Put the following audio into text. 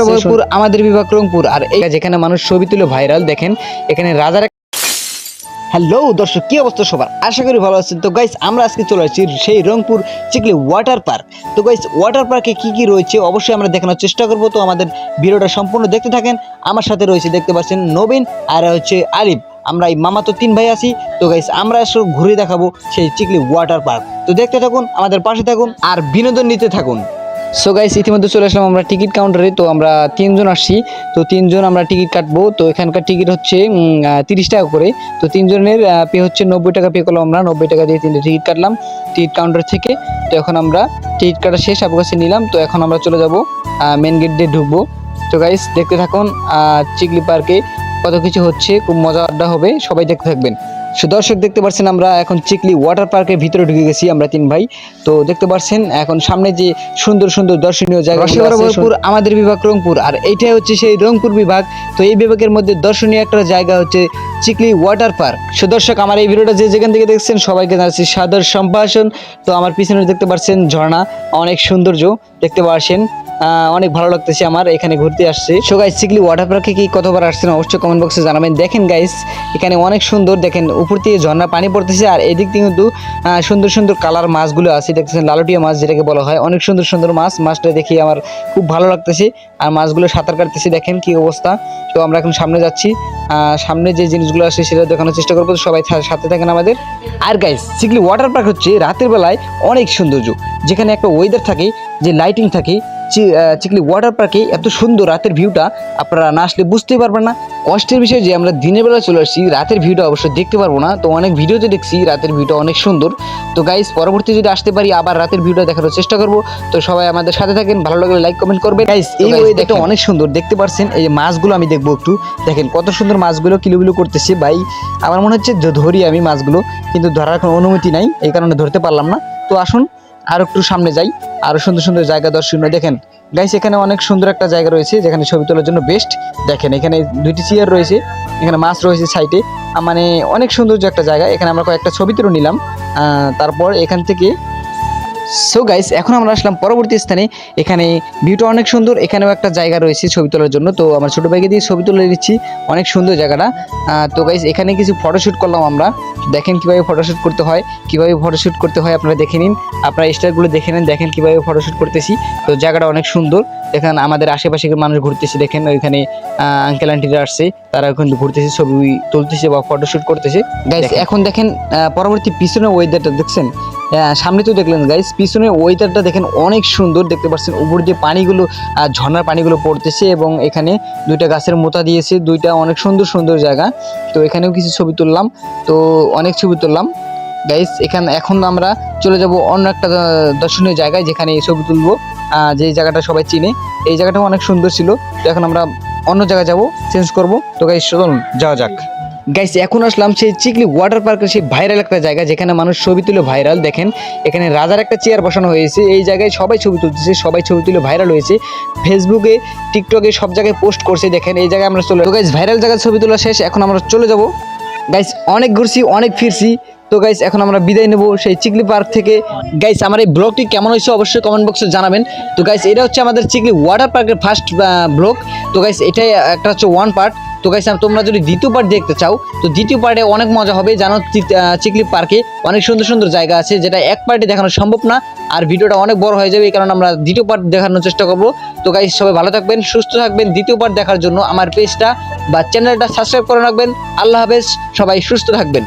ভরপুর আমাদের বিভাগ রংপুর। আর যেখানে মানুষ ছবি তুলে ভাইরাল, দেখেন এখানে রাজার। হ্যালো দর্শক, কি অবস্থা সবার? আশা করি ভালো আছেন। তো গাইস, আমরা আজকে চলে আসছি সেই রংপুর চিকলি ওয়াটার পার্ক। তো গাইস, ওয়াটার পার্কে কি কি রয়েছে অবশ্যই আমরা দেখানোর চেষ্টা করব। তো আমাদের ভিডিওটা সম্পূর্ণ দেখতে থাকেন। আমার সাথে রয়েছে, দেখতে পাচ্ছেন, নবীন আর হচ্ছে আরিফ। আমরা এই মামা তো 3 ভাই আছি। তো গাইস, আমরা আসলে ঘুরে দেখাবো সেই চিকলি ওয়াটার পার্ক। তো দেখতে থাকুন, আমাদের পাশে থাকুন আর বিনোদন নিতে থাকুন। সো গাইস, ইতিমধ্যে চলে আসলাম আমরা টিকিট কাউন্টারে। তো আমরা 3 জন আসছি। তো 3 জন আমরা টিকিট কাটবো। তো এখানকার টিকিট হচ্ছে 30 টাকা করে। তো 3 জনের পে হচ্ছে 90 টাকা পে করলাম আমরা। 90 টাকা দিয়ে 3টে টিকিট কাটলাম টিকিট কাউন্টার থেকে। তো এখন আমরা টিকিট কাটা শেষ, আপনার কাছে নিলাম। তো এখন আমরা চলে যাব মেন গেট দিয়ে ঢুকবো। তো গাইস, দেখতে থাকুন চিকলি পার্কে কত কিছু হচ্ছে। খুব মজা আড্ডা হবে, সবাই দেখতে থাকবেন। দর্শক, দেখতে পাচ্ছেন আমরা এখন চিকলি ওয়াটার পার্কের ভিতরে ঢুকে গেছি আমরা 3 ভাই। তো দেখতে পাচ্ছেন এখন সামনে যে সুন্দর সুন্দর দর্শনীয় জায়গা, ভরপুর আমাদের বিভাগ রংপুর। আর এইটাই হচ্ছে সেই রংপুর বিভাগ। তো এই বিভাগের মধ্যে দর্শনীয় একটা জায়গা হচ্ছে চিকলি ওয়াটার পার্ক। দর্শক, আমার এই ভিডিওটা যে যেখান থেকে দেখছেন সবাইকে জানাচ্ছি সাদর সম্ভাষণ। তো আমার পিছনে দেখতে পাচ্ছেন ঝর্ণা, অনেক সৌন্দর্য দেখতে পাচ্ছেন। অনেক ভালো লাগতেছে আমার এখানে ঘুরতে আসছে। সো গাইস, চিকলি ওয়াটার পার্কে কি কতবার আসছেন অবশ্যই কমেন্ট বক্সে জানাবেন। দেখেন গাইস, এখানে অনেক সুন্দর, দেখেন উপর থেকে ঝর্ণা পানি পড়তেছে। আর এদিক থেকে কিন্তু সুন্দর সুন্দর কালার মাছগুলো আছে, দেখতেছেন লালটিয়া মাছ যেটাকে বলা হয়। অনেক সুন্দর সুন্দর মাছ। মাছটা দেখে আমার খুব ভালো লাগতেছে। আর মাছগুলো সাঁতার কাটতেছে, দেখেন কি অবস্থা। তো আমরা এখন সামনে যাচ্ছি। সামনে যে জিনিসগুলো আছে সেটা দেখানোর চেষ্টা করবো। সবাই সাথে থাকেন আমাদের। আর গাইস, চিকলি ওয়াটার পার্ক হচ্ছে রাতের বেলায় অনেক সৌন্দর্য, যেখানে একটা ওয়েদার থাকে, যে লাইটিং থাকে। চিকলি ওয়াটার পার্কে এত সুন্দর রাতের ভিউটা আপনারা না আসলে বুঝতেই পারবেন না। কষ্টের বিষয় যে আমরা দিনের বেলা চলে আসছি, রাতের ভিউটা অবশ্যই দেখতে পারবো না। তো অনেক ভিডিওতে দেখছি রাতের ভিউটা অনেক সুন্দর। তো গাইস, পরবর্তী যদি আসতে পারি আবার রাতের ভিউটা দেখানোর চেষ্টা করব। তো সবাই আমাদের সাথে থাকেন, ভালো লাগলে লাইক কমেন্ট করবেন। গাইস, এই ওয়েদারটা অনেক সুন্দর দেখতে পাচ্ছেন। এই মাছগুলো আমি দেখবো একটু, দেখেন কত সুন্দর মাছগুলো কিলোগুলো করতেছে। ভাই, আমার মনে হচ্ছে ধরি আমি মাছগুলো, কিন্তু ধরার কোনো অনুমতি নাই, এই কারণে ধরতে পারলাম না। তো আসুন আর একটু সামনে যাই, আরো সুন্দর সুন্দর জায়গা দর্শনীয়। দেখেন গাইস, এখানে অনেক সুন্দর একটা জায়গা রয়েছে যেখানে ছবি তোলার জন্য বেস্ট। দেখেন এখানে 2টি চেয়ার রয়েছে, এখানে মাছ রয়েছে সাইডে। মানে অনেক সৌন্দর্য একটা জায়গা। এখানে আমরা কয়েকটা ছবি তুলে নিলাম। তারপর এখান থেকে সো গাইস, এখন আমরা আসলাম পরবর্তী স্থানে। এখানে ভিউটা অনেক সুন্দর, এখানেও একটা জায়গা রয়েছে ছবি তোলার জন্য। তো আমার ছোটো ভাইকে দিয়ে ছবি তুলে দিচ্ছি, অনেক সুন্দর জায়গাটা। তো গাইস, এখানে কিছু ফটোশ্যুট করলাম আমরা। দেখেন কীভাবে ফটোশ্যুট করতে হয়, আপনারা দেখে নিন, আপনারা স্টারগুলো দেখে নিন, দেখেন কীভাবে ফটোশ্যুট করতেছি। তো জায়গাটা অনেক সুন্দর। দেখেন আমাদের আশেপাশে মানুষ ঘুরতেছে, দেখেন ওইখানে আঙ্কেল আন্টিরা আসছে, তারা এখন ঘুরতেছে, ছবি তুলতেছে বা ফটোশ্যুট করতেছে। গাইস, এখন দেখেন পরবর্তী পিছনে ওয়েদারটা দেখছেন। সামনে তো দেখলেন গাইস, পিছনে ওয়েদারটা দেখেন অনেক সুন্দর দেখতে পাচ্ছেন। উপর দিয়ে পানিগুলো, ঝর্ণার পানিগুলো পড়তেছে এবং এখানে 2টা গাছের মোতা দিয়েছে, 2টা অনেক সুন্দর সুন্দর জায়গা। তো এখানেও কিছু ছবি তুললাম, তো অনেক ছবি তুললাম গাইস। এখন আমরা চলে যাব অন্য একটা দর্শনীয় জায়গায়, যেখানে এই ছবি তুলবো, যে জায়গাটা সবাই চিনে। এই জায়গাটাও অনেক সুন্দর ছিল। তো এখন আমরা অন্য জায়গায় যাব, চেঞ্জ করব। তো গাইস, চলুন যাওয়া যাক। গাইস, এখন আসলাম সেই চিকলি ওয়াটার পার্কের সেই ভাইরাল একটা জায়গা, যেখানে মানুষ ছবি তুলে ভাইরাল। দেখেন এখানে রাজার একটা চেয়ার বসানো হয়েছে। এই জায়গায় সবাই ছবি তুলতেছে, সবাই ছবি তুলে ভাইরাল হয়েছে। ফেসবুকে, টিকটকে সব জায়গায় পোস্ট করছে। দেখেন এই জায়গায় আমরা চলে, তো গাইস ভাইরাল জায়গায় ছবি তোলা শেষ, এখন আমরা চলে যাব। গাইস, অনেক ঘুরছি, অনেক ফিরছি। তো গাইস, এখন আমরা বিদায় নেব সেই চিকলি পার্ক থেকে। গাইস, আমার এই ব্লগটি কেমন হয়েছে অবশ্যই কমেন্ট বক্সে জানাবেন। তো গাইস, এটা হচ্ছে আমাদের চিকলি ওয়াটার পার্কের ফার্স্ট ব্লগ। তো গাইস, এটাই একটা হচ্ছে 1 পার্ট। তো গাইস, তোমরা যদি 2য় পার্ট দেখতে চাও, তো 2য় পার্টে অনেক মজা হবে। জানো, চিকলি পার্কে অনেক সুন্দর সুন্দর জায়গা আছে, যেটা 1 পার্টে দেখানো সম্ভব না, আর ভিডিওটা অনেক বড় হয়ে যাবে। এই কারণে আমরা 2য় পার্ট দেখানোর চেষ্টা করব। তো গাইস, সবাই ভালো থাকবেন, সুস্থ থাকবেন। 2য় পার্ট দেখার জন্য আমার পেজটা বা চ্যানেলটা সাবস্ক্রাইব করে রাখবেন। আল্লাহ হাফেজ, সবাই সুস্থ থাকবেন।